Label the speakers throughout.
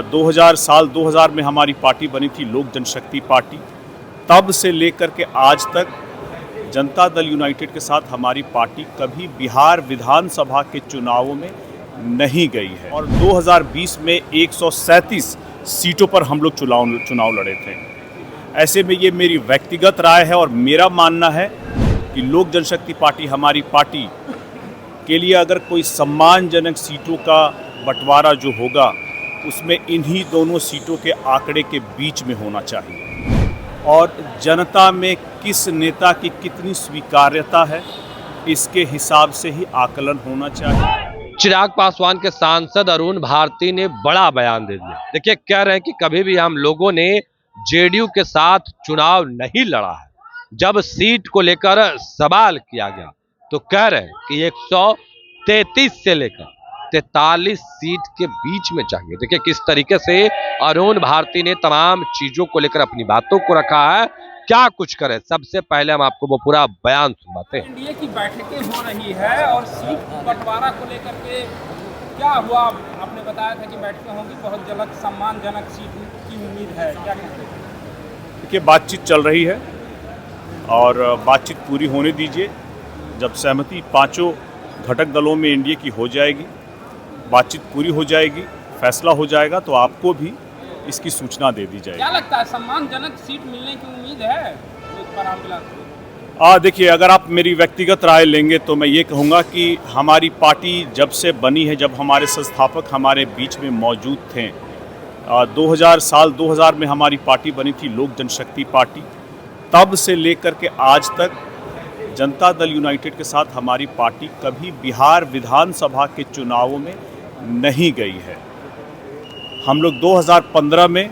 Speaker 1: 2000 में हमारी पार्टी बनी थी लोक जनशक्ति पार्टी। तब से लेकर के आज तक जनता दल यूनाइटेड के साथ हमारी पार्टी कभी बिहार विधानसभा के चुनावों में नहीं गई है और 2020 में 137 सीटों पर हम लोग चुनाव लड़े थे। ऐसे में ये मेरी व्यक्तिगत राय है और मेरा मानना है कि लोक जनशक्ति पार्टी हमारी पार्टी के लिए अगर कोई सम्मानजनक सीटों का बंटवारा जो होगा उसमें इन्हीं दोनों सीटों के आंकड़े के बीच में होना चाहिए और जनता में किस नेता की कितनी स्वीकार्यता है इसके हिसाब से ही आकलन होना चाहिए।
Speaker 2: चिराग पासवान के सांसद अरुण भारती ने बड़ा बयान दे दिया। देखिए, कह रहे हैं कि कभी भी हम लोगों ने जेडीयू के साथ चुनाव नहीं लड़ा है। जब सीट को लेकर सवाल किया गया तो कह रहे हैं कि 133 से लेकर 43 सीट के बीच में चाहिए। देखिए किस तरीके से अरुण भारती ने तमाम चीजों को लेकर अपनी बातों को रखा है। क्या कुछ करे, सबसे पहले हम आपको वो पूरा बयान सुनाते हैं।
Speaker 3: एनडीए की बैठकें हो रही है और सीट बंटवारा को लेकर के क्या हुआ? आपने बताया था कि बैठकें होंगी, बहुत जल्द सम्मानजनक सीट की उम्मीद है, क्या कहते हैं?
Speaker 1: देखिए, बातचीत चल रही है और बातचीत पूरी होने दीजिए। जब सहमति पांचों घटक दलों में एनडीए की हो जाएगी, बातचीत पूरी हो जाएगी, फैसला हो जाएगा तो आपको भी इसकी सूचना दे दी जाएगी।
Speaker 3: क्या लगता है, सम्मानजनक सीट मिलने की उम्मीद है इस बार आप?
Speaker 1: देखिए, अगर आप मेरी व्यक्तिगत राय लेंगे तो मैं ये कहूँगा कि हमारी पार्टी जब से बनी है, जब हमारे संस्थापक हमारे बीच में मौजूद थे, 2000 में हमारी पार्टी बनी थी लोक जनशक्ति पार्टी। तब से लेकर के आज तक जनता दल यूनाइटेड के साथ हमारी पार्टी कभी बिहार विधानसभा के चुनावों में नहीं गई है। हम लोग 2015 में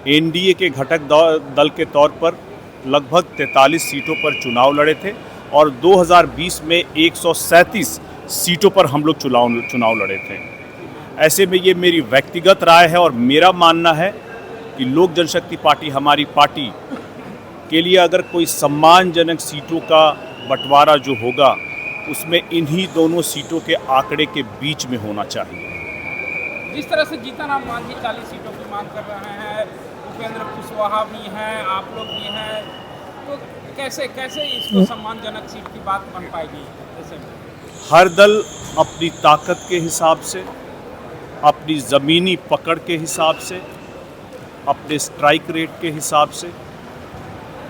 Speaker 1: एनडीए के घटक दल के तौर पर लगभग 43 सीटों पर चुनाव लड़े थे और 2020 में 137 सीटों पर हम लोग चुनाव लड़े थे। ऐसे में ये मेरी व्यक्तिगत राय है और मेरा मानना है कि लोक जनशक्ति पार्टी हमारी पार्टी के लिए अगर कोई सम्मानजनक सीटों का बंटवारा जो होगा उसमें इन्हीं दोनों सीटों के आंकड़े के बीच में होना चाहिए।
Speaker 3: जिस तरह से जीतन राम मांझी 40 सीटों की मांग कर रहे हैं, उपेंद्र कुशवाहा भी हैं, आप लोग भी हैं, तो कैसे इसको सम्मानजनक सीट की बात बन पाएगी? ऐसे में
Speaker 1: हर दल अपनी ताकत के हिसाब से, अपनी ज़मीनी पकड़ के हिसाब से, अपने स्ट्राइक रेट के हिसाब से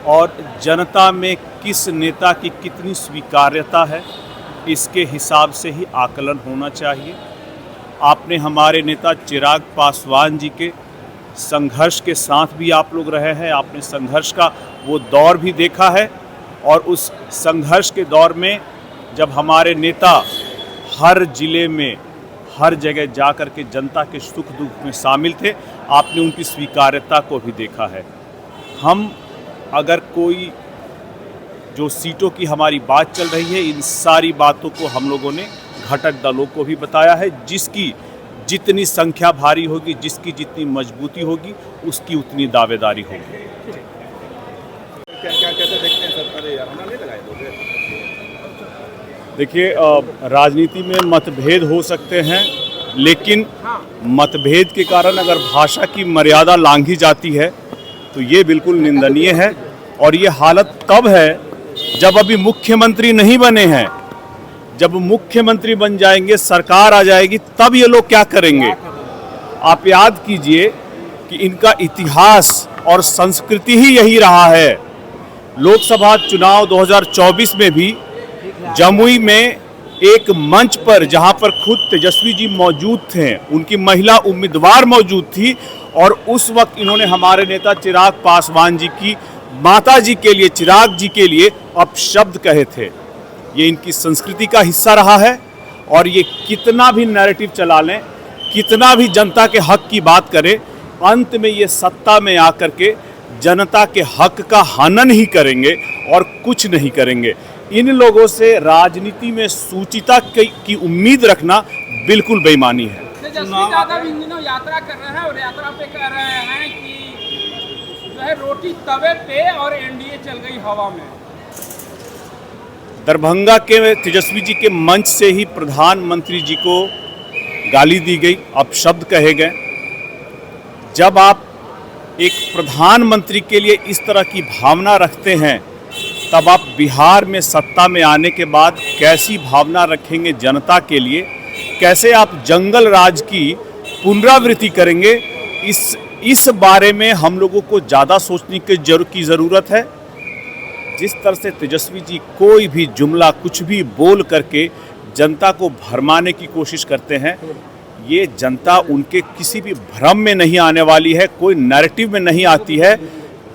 Speaker 1: और जनता में किस नेता की कितनी स्वीकार्यता है इसके हिसाब से ही आकलन होना चाहिए। आपने हमारे नेता चिराग पासवान जी के संघर्ष के साथ भी आप लोग रहे हैं, आपने संघर्ष का वो दौर भी देखा है और उस संघर्ष के दौर में जब हमारे नेता हर जिले में हर जगह जा कर के जनता के सुख दुख में शामिल थे, आपने उनकी स्वीकार्यता को भी देखा है। हम अगर कोई जो सीटों की हमारी बात चल रही है, इन सारी बातों को हम लोगों ने घटक दलों को भी बताया है। जिसकी जितनी संख्या भारी होगी, जिसकी जितनी मजबूती होगी, उसकी उतनी दावेदारी होगी। देखिए, राजनीति में मतभेद हो सकते हैं, लेकिन मतभेद के कारण अगर भाषा की मर्यादा लांघी जाती है तो ये बिल्कुल निंदनीय है और ये हालत तब है जब अभी मुख्यमंत्री नहीं बने हैं। जब मुख्यमंत्री बन जाएंगे, सरकार आ जाएगी, तब ये लोग क्या करेंगे? आप याद कीजिए कि इनका इतिहास और संस्कृति ही यही रहा है। लोकसभा चुनाव 2024 में भी जमुई में एक मंच पर, जहां पर खुद तेजस्वी जी मौजूद थे, उनकी महिला उम्मीदवार मौजूद थी और उस वक्त इन्होंने हमारे नेता चिराग पासवान जी की माता जी के लिए, चिराग जी के लिए अपशब्द कहे थे। ये इनकी संस्कृति का हिस्सा रहा है और ये कितना भी नैरेटिव चला लें, कितना भी जनता के हक की बात करें, अंत में ये सत्ता में आकर के जनता के हक का हनन ही करेंगे और कुछ नहीं करेंगे। इन लोगों से राजनीति में सूचिता की उम्मीद रखना बिल्कुल बेईमानी है।
Speaker 3: इन दिनों यात्रा कर रहे हैं और यात्रा पे कह रहे हैं कि जो है रोटी तवे पे और एनडीए चल गई हवा में।
Speaker 1: दरभंगा के तेजस्वी जी के मंच से ही प्रधानमंत्री जी को गाली दी गई, अपशब्द कहे गए जब आप एक प्रधानमंत्री के लिए इस तरह की भावना रखते हैं, तब आप बिहार में सत्ता में आने के बाद कैसी भावना रखेंगे जनता के लिए, कैसे आप जंगल राज की पुनरावृत्ति करेंगे, इस बारे में हम लोगों को ज़्यादा सोचने की ज़रूरत है। जिस तरह से तेजस्वी जी कोई भी जुमला कुछ भी बोल करके जनता को भरमाने की कोशिश करते हैं, ये जनता उनके किसी भी भ्रम में नहीं आने वाली है, कोई नैरेटिव में नहीं आती है।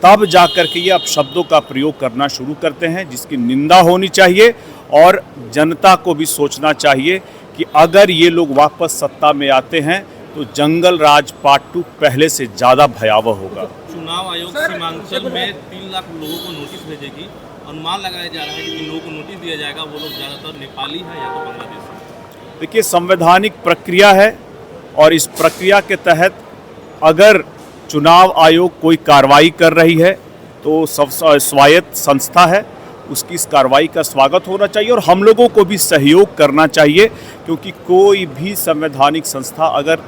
Speaker 1: तब जा कर के ये अब शब्दों का प्रयोग करना शुरू करते हैं, जिसकी निंदा होनी चाहिए और जनता को भी सोचना चाहिए कि अगर ये लोग वापस सत्ता में आते हैं तो जंगल राज पार्ट 2 पहले से ज़्यादा भयावह होगा।
Speaker 4: चुनाव आयोग सीमांचल में 3 लाख लोगों को नोटिस भेजेगी। अनुमान लगाया जा रहा है कि जिन लोगों को नोटिस दिया जाएगा वो लोग ज़्यादातर नेपाली हैं या तो बांग्लादेशी।
Speaker 1: देखिए, संवैधानिक प्रक्रिया है और इस प्रक्रिया के तहत अगर चुनाव आयोग कोई कार्रवाई कर रही है तो सब स्वायत्त संस्था है, उसकी इस कार्रवाई का स्वागत होना चाहिए और हम लोगों को भी सहयोग करना चाहिए, क्योंकि कोई भी संवैधानिक संस्था अगर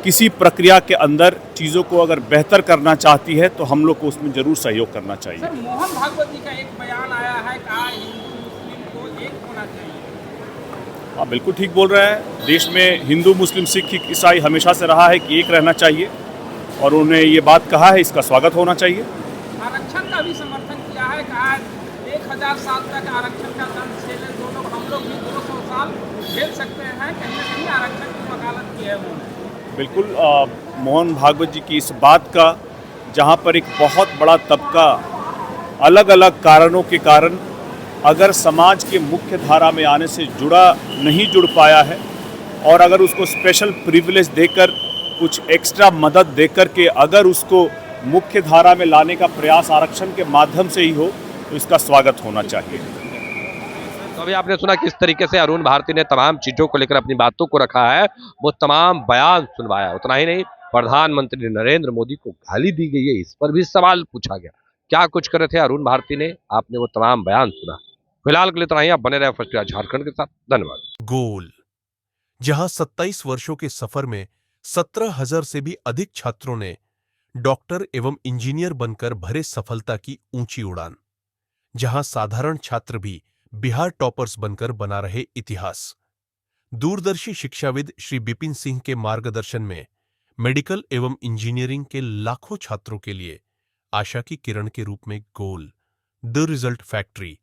Speaker 1: किसी प्रक्रिया के अंदर चीज़ों को अगर बेहतर करना चाहती है तो हम लोग को उसमें जरूर सहयोग करना चाहिए।
Speaker 3: सर, मोहन भागवत जी का एक बयान आया है, कहा हिंदू मुस्लिम को एक होना चाहिए।
Speaker 1: हाँ, बिल्कुल ठीक बोल रहे हैं। देश में हिंदू मुस्लिम सिख ईसाई हमेशा से रहा है कि एक रहना चाहिए और उन्होंने ये बात कहा है, इसका स्वागत होना चाहिए।
Speaker 3: आरक्षण का भी समर्थन किया है, कहा 1000 साल तक आरक्षण का दंड झेले दो लोग, हम लोग भी 200 साल झेल सकते हैं। कहीं ना कहीं आरक्षण की वकालत की है उन्होंने।
Speaker 1: बिल्कुल, मोहन भागवत जी की इस बात का, जहाँ पर एक बहुत बड़ा तबका अलग अलग कारणों के कारण अगर समाज के मुख्य धारा में आने से नहीं जुड़ पाया है और अगर उसको स्पेशल प्रिविलेज देकर कुछ एक्स्ट्रा मदद देकर के अगर उसको मुख्य धारा में लाने का प्रयास आरक्षण के माध्यम से ही हो तो इसका स्वागत होना चाहिए।
Speaker 2: तो अभी आपने सुना किस तरीके से अरुण भारती ने तमाम चीजों को लेकर अपनी बातों को रखा है, वो तमाम बयान सुनवाया। उतना ही नहीं, प्रधानमंत्री नरेंद्र मोदी को गाली दी गई है, इस पर भी सवाल पूछा गया। क्या कुछ करे थे अरुण भारती ने, आपने वो तमाम बयान सुना। फिलहाल के लिए इतना ही, आप बने रहे फर्स्ट क्लास झारखंड के साथ। धन्यवाद।
Speaker 5: गोल, जहां 27 वर्षों के सफर में 17,000 से भी अधिक छात्रों ने डॉक्टर एवं इंजीनियर बनकर भरे सफलता की ऊंची उड़ान, जहां साधारण छात्र भी बिहार टॉपर्स बनकर बना रहे इतिहास। दूरदर्शी शिक्षाविद श्री बिपिन सिंह के मार्गदर्शन में मेडिकल एवं इंजीनियरिंग के लाखों छात्रों के लिए आशा की किरण के रूप में गोल, द रिजल्ट फैक्ट्री।